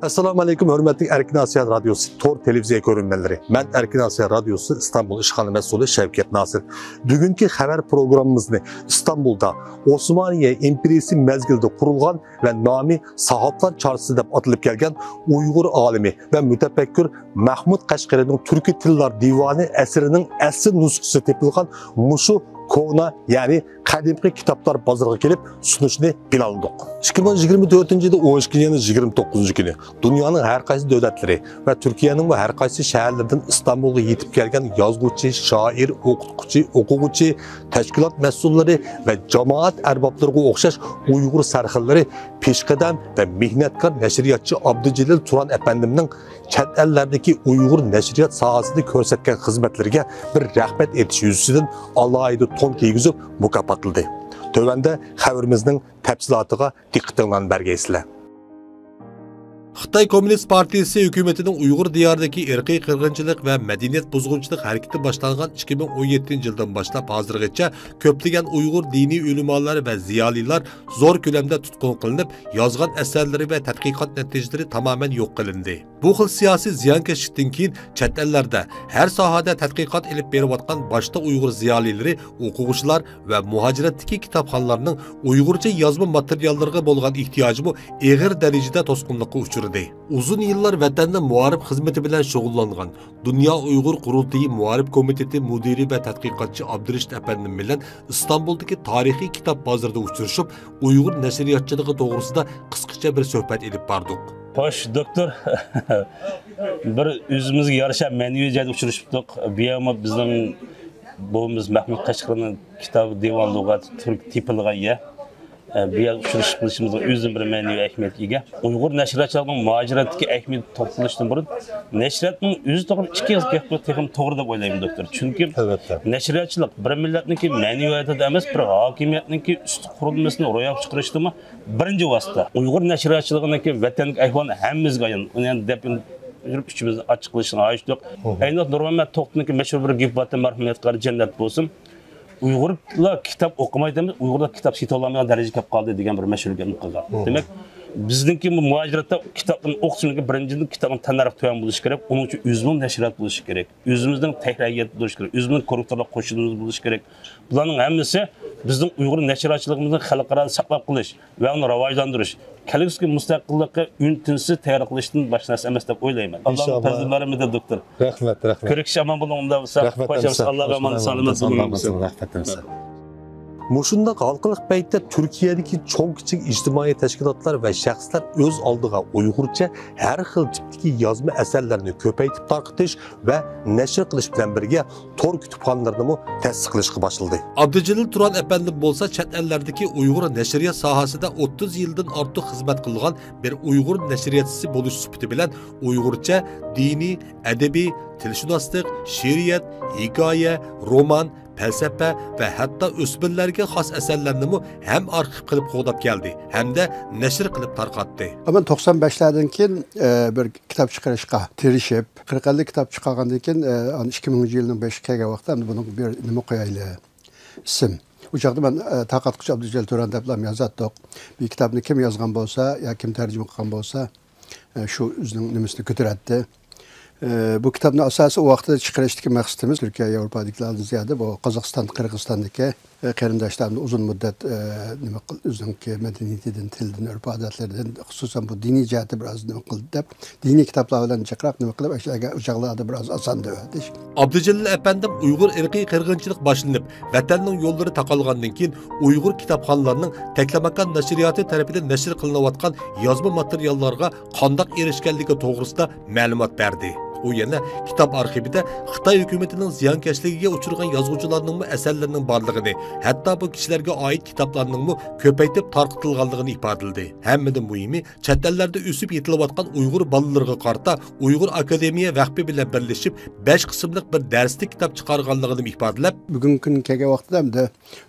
Assalamu alaikum hürmetli Erkin Asya Radyosu Tor Televiziya görünmeleri. Ben Erkin Asya Radyosu İstanbul İşhanı Mesulü Şevket Nasır. Bugünkü haber programımızı İstanbul'da Osmaniye İmperiyası mezgilde kurulgan ve nami Sahatlar Çarşısı deb atılıp gelgen Uygur alimi ve mütefekkir Mahmud Kaşgari'nin Türkü Tillar Divanı eserinin asl nüsküsü tepilgan muşu Kovna yani kadimki kitaplar bazarga kelip sunuşunu planladık. 2024 yılda 12 yanı 29 günü dünyanın her kaysi devletleri ve Türkiye'nin ve her kaysi şehirlerden İstanbul'a yetip gelgen yazgıcı, şair, okugucu, teşkilat mesulları ve cemaat erbaplarına okşaş Uygur sarhilleri peşkadem ve mihnetkar neşriyatçı Abdücelil Turan Efendim'nin chet ellerdeki Uygur neşriyat sahasını körsetken hizmetlerine bir rahmet etiş yüzüsüden alaydı ton kiygizip mukapatıldı. Tövende haberimizin tepsilatıga dikkatinizi bergeysizler. Xitay Komünist Partisi hükümetinin Uygur diyarındaki irqiy qirg'inchilik ve medeniyet buzg'unchilik hareketi başlangan 2017 yıldan başlap hozirgacha köplegen Uygur dini ulemalari ve ziyolilar zor ko'lamda tutqun qilinib, yozgan asarlari ve tadqiqot natijalari tamamen yo'q qilindi. Bu xil siyosiy ziyonkashlikdan keyin chet ellarda her sohada tadqiqot ilib berayotgan boshqa Uygur ziyolileri, o'quvchilar ve muhojiratdagi kitobxonlarning Uygurcha yozma materiallariga bo'lgan ehtiyojimi og'ir darajada to'sqinlikka uchirdi. Uzun yıllar vatanda muharip hizmeti bilen şug'ullangan Dünya Uygur Qurultayı Muharip Komiteti müdiri ve tadqiqotchi Abdurashid Efendim bilen İstanbul'daki tarihi kitap bazarida uchrashib, Uygur nashriyatchiligi to'g'risida qisqacha bir suhbat edib bardik. Hoş doktor, bir o'zimizga yarasha ma'naviy joyda uchrashibdik. Bu ham bizning bo'g'imiz Mahmud Qashqarining kitobi Devon lug'ati turk tipiliga bu yer uchrashishimizga o'zim bir ma'naviy ahamiyatga ega. Uyg'ur nashriyatchiligining muhojiratdagi ahamiyati to'xtalishdan burun nashriyatning o'zi to'g'ri ikki gapga texim to'g'ri deb o'ylayman doktor. Chunki nashriyatchilik bir millatniki ma'naviyatida emas, bir hokimiyatniki ust qurilmasini ro'yobga chiqarishdimi birinchi vosita. Uyg'ur nashriyatchiligining vatandagi ahvoli hammamizga ayon. Uni deb uchimizni ochiq qilishni aytdik. Aynan Nurmuhammad To'xtiniki mashhur bir gapbati marhumiyatga jannat bo'lsin. Uyg'urlar kitap o'qimaydimi, Uyg'urlar kitap seta olmagan darajaga kelib qoldi degan bir mashhur gapni qilgan. Demak, bizningki bu muhojiratda kitobni o'qishimizga birinchidan kitobning tanarif to'yan bo'lishi kerak, uning uchun o'zimiz nashriyat bo'lishi kerak, o'zimizning tahriyat bo'lishi kerak, o'zimizning korrektorlar qo'shilimiz bo'lishi kerak. Bularning hammasi bizning Uyg'ur nashriyatchiligimizni xalqaro saqlab qolish va uni rivojlantirish, kelgusi mustaqillikka untinsiz tayyor qilishdan boshqa narsa emas deb o'ylayman. Alloh fazillarimiz doktor. Rahmat. Ko'rikish aman bo'lsin, unda qo'shamiz. Alloh aman salomat bo'lsin. Rahmatimiz. Muşunda halkılık beytte Türkiye'deki çok küçük ictimai teşkilatlar ve şahslar öz aldığı Uygurca her xil tipdeki yazma eserlerini köpeytip tarqıtış ve neşr qilish bilan birga tor kütüphanlarını tasdiqlashga başladı. Abdücelil Turan Efendim bolsa chet ellerdeki Uygur neşriyat sahasida 30 yıldan ortiq xizmat qilgan bir Uygur neşriyatçisi bo'lish sifati bilan Uygurcha dini, edebi, tilshunoslik, she'riyat, hikoya, roman, felsefe ve hatta o'smirlarga xos asarlarni hem arxiv qilib qo'g'dab keldi, hem de nashr qilib tarqatdi. Ben 95'lerden keyin bir kitap çıkarışqa tirishib, 40 kitap çıkargandan keyin 2000 yılının 5 kelgan vaqtda bunun bir nima qo'yayli isim. O chaqda ben taqatqich Abdücelil Turan deb yozatdik. Bir kitapni kim yozgan bo'lsa, ya kim tarjima qilgan bo'lsa, shu o'zining nimasini ko'taradi. Bu kitabın asası o vaxtda çıkarışdaki məqsədimiz Türkiye, Avrupa'dakilerden ziyade bu Qozog'iston, Qırğızstandaki qarindoshlarimiz uzun müddet özünki medeniyetinden, tilden, örf adetlerden, xususan bu dini cihati biraz nima qildi deb, dini kitaplar bilan chiqroq nima qilib, o'shalarda biraz oson deb. Abdücelil Efendim Uygur irqiy qirg'inchilik boshlanib, vatanning yo'llari taqalgandan keyin Uygur kitobxonlarining Taklamakan nashriyati tarafidan nashr qilinayotgan yozma materiallarga qandoq erishganligi to'g'risida ma'lumot berdi. O yana kitap arxivida Xitoy hukumatining ziyonkashligiga uchirgan yozuvchilarning asarlarining borligini, hatto bu kishilarga oid kitoblarning ko'paytib tarqitilganligini ifodaladi. Hammadan muhimi, chet ellarda o'sib yetilayotgan Uyg'ur bolalarga qarata Uyg'ur akademiya vaqti bilan birlashib 5 qismlik bir darslik kitap chiqarganligini ifodalab, bugungi kun kelgan vaqtda hamda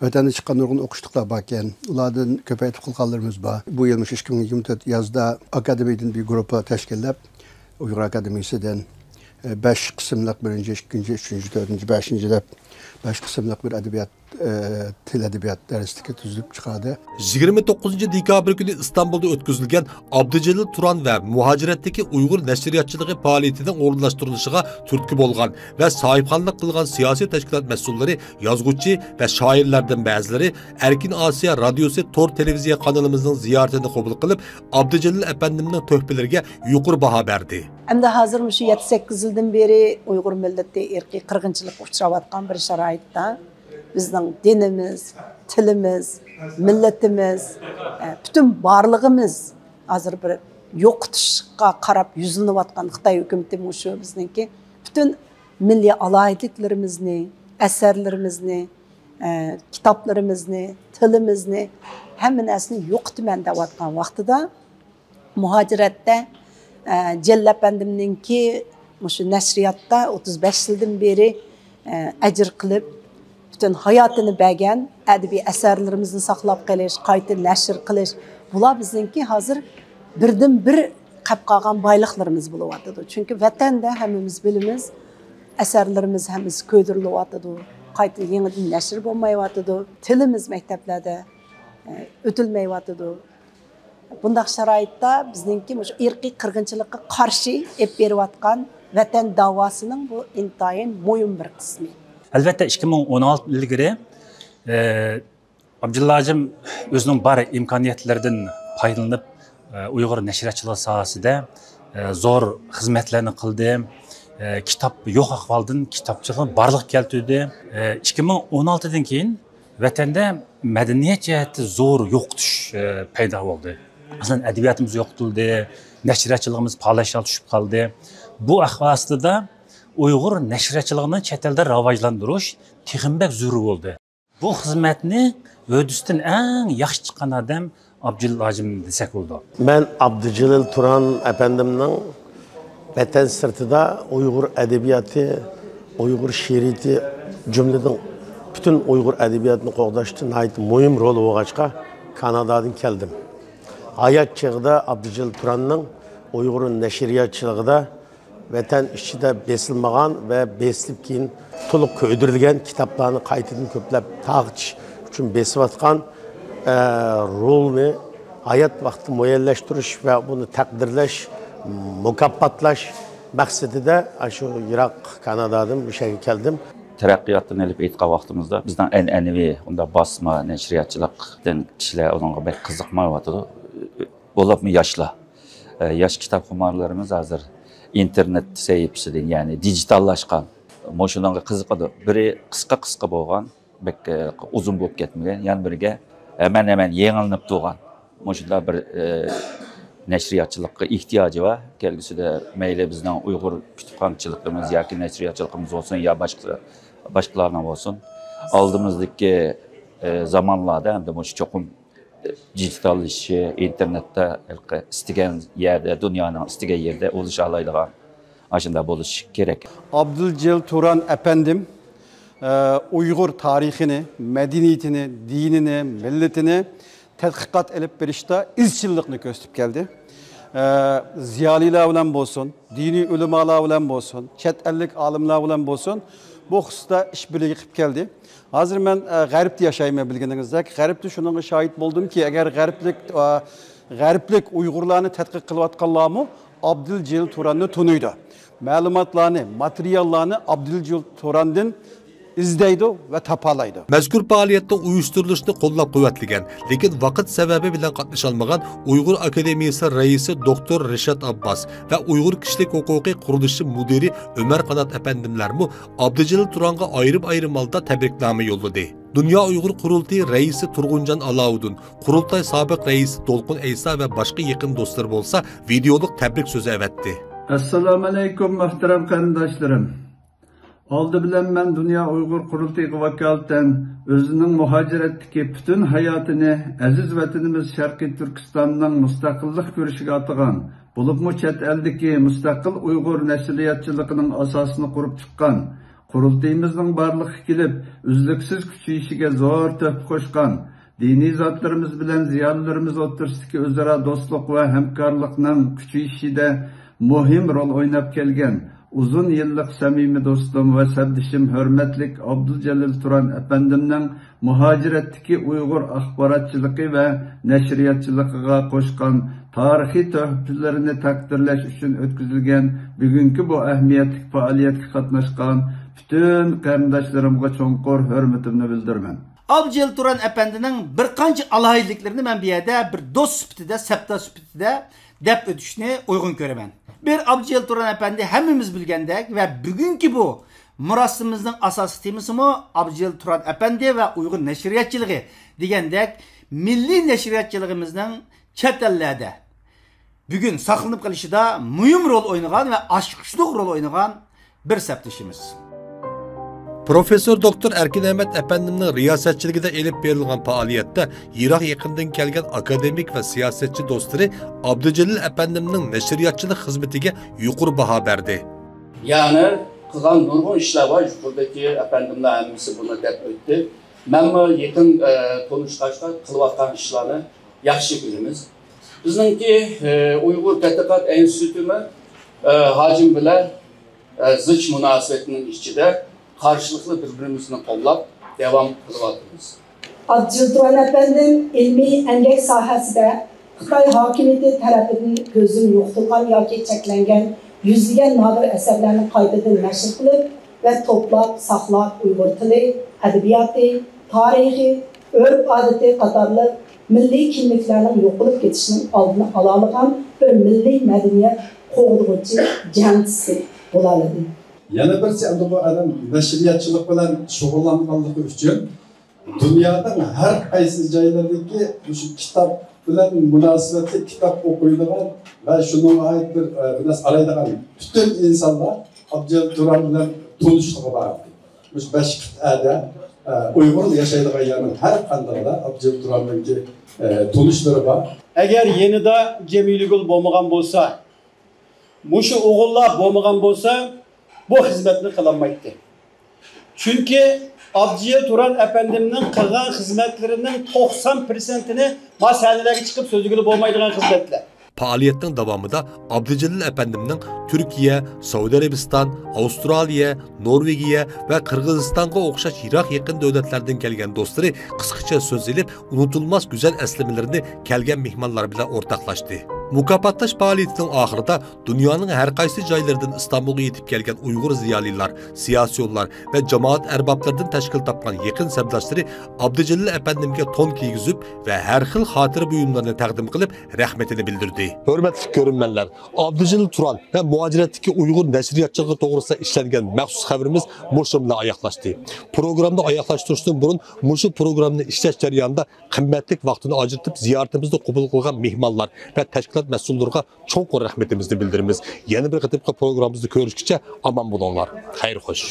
vatanda chiqqan nurg'un o'qishliqlar bor ekan. Ulardan ko'paytib qilganlarimiz bor. Bu yil 2024 yozda akademiyadan bir guruh tashkillab, Uyghur Akademiyasidan 5 qismlik 1, 2, 3, 4, 5 deb 5 qismlik bir adabiyot til edebiyat dersligi tuzilib chiqadi. 29 dekabr günü İstanbul'da ötküzülgen Abdücelil Turan ve muhaciretteki Uygur neşriyatçılığı faaliyetinin orunlaştırılışıga türtkü bolgan ve sahiphanlık kılgan siyasi teşkilat mesulleri, yazgıcı ve şairlerden bazıları Erkin Asiya Radyosu Tor Televizyon kanalımızın ziyaretini kabul kılıp Abdücelil Efendimiz'in töhbelerine yuqur baha berdi. Hem de hazır şu 7-8 yıldan beri Uygur milleti irqi qırgınçılık uçravatkan bir şarayitda bizning dinimiz, tilimiz, milletimiz, bütün barlığımız hazır bir yo'qotishga qarab yuzlanayotgan Xitoy hukumati shu bizningki bütün milliy alayidliklarimizni, asarlarimizni, kitoblarimizni, tilimizni hamma narsani yo'qotaman deyotgan vaqtida muhojiratda Celal Efendimninki shu nashriyatda 35 yildan beri ajr qilib bütün hayatını bəgən ədəbi əsərlərimizni saxlab qilish, qayta nəşr qilish, bular bizningki hazır birdən bir qab qalğan baylıqlarımız buluvatıdı. Çünki vətəndə həmimiz bilimiz, əsərlərimiz həmiz köydürülüvatıdı, qayta yenidən nəşr olmayıvatıdı, tilimiz məktəblərdə ötülməyivatıdı. Bundaq şəraitdə bizningki irqi qırğınçılıqqa qarşı ep beriyotgan vətən davasının bu intayın mühim bir qismi. Elbette 2016 ilgiri Abdülhacım özünün bar imkaniyetlerden paylanıp Uygur neşriyatçılığı sahasida zor hizmetlerini kıldı. Kitap yok ahvaldan kitapçılığın barlıq keltirdi. 2016'dan keyin vatanda medeniyet cihati zor yo'qotish paydo bo'ldi. Aslında edebiyatımız yo'qotildi, neşriyatçılığımız palaşal tushib qoldi. Bu ahvasida Uygur neşriyatçılığını chet elda rivojlantirish texinbek zurur bo'ldi. Bu xizmatni o'disdan eng yaxshi chiqqan odam Abdülhacım desak bo'ldi. Ben Abdücelil Turan efendimning vatan sirtida Uygur edebiyatı, Uygur şiiriyeti cümleden bütün Uygur edebiyatını qo'g'dashda muhim rol o'ynashga Kanadadan keldim. Hayat çağda Abdücelil Turan'ın Uygur neşriyatçılığında vatan içinde besilmagan ve besilip keyin to'liq ko'ydirilgan kitaplarını qaytadan ko'plab taqich uchun besib atgan rolni hayat vaqti muayyanlashtirish ve bunu taqdirlash, mukofotlash maqsadida shu Iroq Kanadadan bu şeyga keldim. Teraqqiyotdan elib aytgan vaqtimizda bizdan an'anaviy unda bosma neşriyatchilikdan kishilar unga bek qiziqmayotdi. Bo'libmi yoshlar. Yosh kitobxonlarimiz hozir internet sayfasida, yani dijitallashgan. Moshunanga qiziqadi. Biri qisqa bo'lgan, bek uzun bo'lib ketmagan, yana biriga hemen yengillanib turgan. Moshunda bir neşriyatçılıkka ihtiyacı var. Kelgusida mayli bizning Uygur kütüphanchiligimiz yoki neşriyatçılığımız olsun ya başkalarına olsun. Aldığımızdaki zamanlarda hem de bu çokum dijital işi, internette istegan yerde, dünyanın istegan yerde oluş alaydigan aşında buluş gerek. Abdülcelil Turan efendim Uygur tarihini, medeniyetini, dinini, milletini tədqiqat elib berişdə izchillikni göstərib gəldi. Ziyalilar bilan bolsun, dini ulamalar bilan bolsun, chet ellik olimlar bilan bolsun, bu xususda ish birligi qilib keldi. Hozir men G'arbda yashayman bilganingizdek, G'arbda shunga shohid bo'ldim ki, agar G'arblik Uyg'urlarni tadqiq qilayotganlarmi Abdülcelil Turanni tunuydi. Ma'lumotlarni, materiallarni Abdülcelil Turandan izleydi ve tapalaydı. Mazkur faaliyetning uyushtirilishini qo'llab-quvvatlagan, lekin vaqt sababi bilan qatnasholmagan Uyghur Akademiyasi raisi Doktor Rishad Abbas ve Uyghur Kishilik huquqiy qurilishi mudiri Ömer Qanat efendimlarmi Abdücelil Turan'a ayrım holda tabriknoma yo'lladi. Dünya Uyghur Qurultayı raisi Turg'unjon Alavudin, Qurultay sobiq raisi Dolqun Eysa ve başka yakın dostlar bolsa videoluk tebrik sözü evetdi. Assalamu alaykum muhtaram qarindoshlarım. Oldi bilan men Dünya Uyghur Qurultayı vakalatan o'zining muhojiratdagi bütün hayotini aziz vatanimiz Sharqiy Turkistonning mustaqillik ko'rishiga atagan, bo'libmi chet eldagi mustaqil Uyg'ur nashriyatchiligining asosini qurib chiqqan, qurultayimizning barliqqa kelib, uzluksiz kuchayishiga zo'r tuhfa qo'shgan, diniy zotlarimiz bilan ziyolilarimiz o'rtasidagi o'zaro do'stlik va hamkorlikning kuchayishida muhim rol o'ynab kelgan uzun yıllık samimi dostum ve sevdişim hürmetlik Abdülcelil Turan Efendim'nin muhaciretteki Uygur akbaratçılığı ve neşriyatçılığına koşkan tarihi töhfelerini takdirleş için ötküzülgen bugünkü bu ehemmiyetlik faaliyetke katnaşkan bütün qarindaşlarımga çoğunqur hürmetimni bildirmen. Abdülcelil Turan Efendi'nin bir qancha alaylıklarını ben bir yerde bir dost süptide, septa süptide dep ötüşünü uygun göremem. Bir Abdülcelil Turan Efendi hemimiz bilgendek ve bugünkü bu murasımızın asas temisi mi Abdülcelil Turan Efendi ve Uygur neşriyatçılığı degendek milli neşriyatçılığımızın chet ellerde bugün saklanıp kalışıda mühim rol oynayan ve aşkışlık rol oynayan bir septişimiz. Profesör Doktor Erkin Ahmet Efendim'nin riyasetçiligide elip verilgan faaliyette Irak yakından kelgen akademik ve siyasetçi dostları Abdülcelil Efendim'nin neşriyatçılık hizmetine yuqur baha berdi. Yani kılan nurgun işler var. Buradaki efendimler hemmisi bunu dep öttü. Ben yakın konuşkaçta kılıvattan işlerini yaxşı bilimiz. Bizimki Uygur Tədqiqat Enstitüsü hacim bile zıç münasebetinin içinde karşılıklı birbirimizini kollab devam kılıvatımız. Abdülcelil Turan Efendim ilmi engek sahasida Xitoy hakimiyeti tarafından gözün yo'qtilgan yoki cheklangan yüzlеген nadir eserlerini qaytadan nashr qilib ve toplab, saqlab Uygur tili, adabiyoti, tarihi, örf odati qatorli milliy kimliklarning yo'qolib ketishining oldini ola olgan bir milliy madaniyat qo'g'dug'uchi jangchisi bo'ladi. Yana birisi bu adam neşriyatçılık bilan shug'ullanganligi uchun dunyoning har qaysi joylaridagi shu kitob bilan munosabatli kitob o'qiydigan va shunga oid bir araydigan bütün insonlar Abdülcelil Turan bilan tanishligi bor. Shu besh qit'ada Uyg'ur yashaydigan yerning har qandayda Abdülcelil Turanning tanishlari bor. Agar yenida Cemilgül bo'lmagan bo'lsa, mushu o'g'illar bo'lmagan bo'lsa, bu hizmetini kılamaydı. Çünkü Abdülcelil Turan Efendim'nin kılgan hizmetlerinin 90%'ni masalelere çıkıp sözgülü olmaydıgan hizmetler. Faaliyetin devamında Abdülcelil Efendim'nin Türkiye, Saudi Arabistan, Avustralya, Norvegiya ve Kırgızistan'a okşaş Irak yakın devletlerden gelgen dostları kısaca söz edip unutulmaz güzel eslemelerini kelgen mihmanlar bile ortaklaştı. Mukopatlash faoliyatining oxirida dunyoning har qaysi joylaridan Istanbulga yetib kelgan Uyg'ur ziyolilar, siyosiyonlar ve jamoat arboblaridan tashkil topgan yaqin sabdoshlari Abdülcelil Efendimga to'n kiygizib ve har xil xotira buyumlarini taqdim qilib rahmatini bildirdi. Hurmatli ko'rinmanlar, Abdülcelil Turan ve muhaciratdagi Uyg'ur nashriyatchiligi to'g'risida ishlangan maxsus xabarimiz mushu bilan oyoqlashdi. Programda oyoqlashtirishdan burun mushu programni ishlash jarayonida qimmatli vaqtini ajratib ziyoratimizni qabul qilgan mehmonlar ve mas'ullarga cho'nqur rahmatimizni bildiramiz. Yana bir qitimqa programmamizni ko'rishguncha omon bo'linglar. Xayr xo'sh.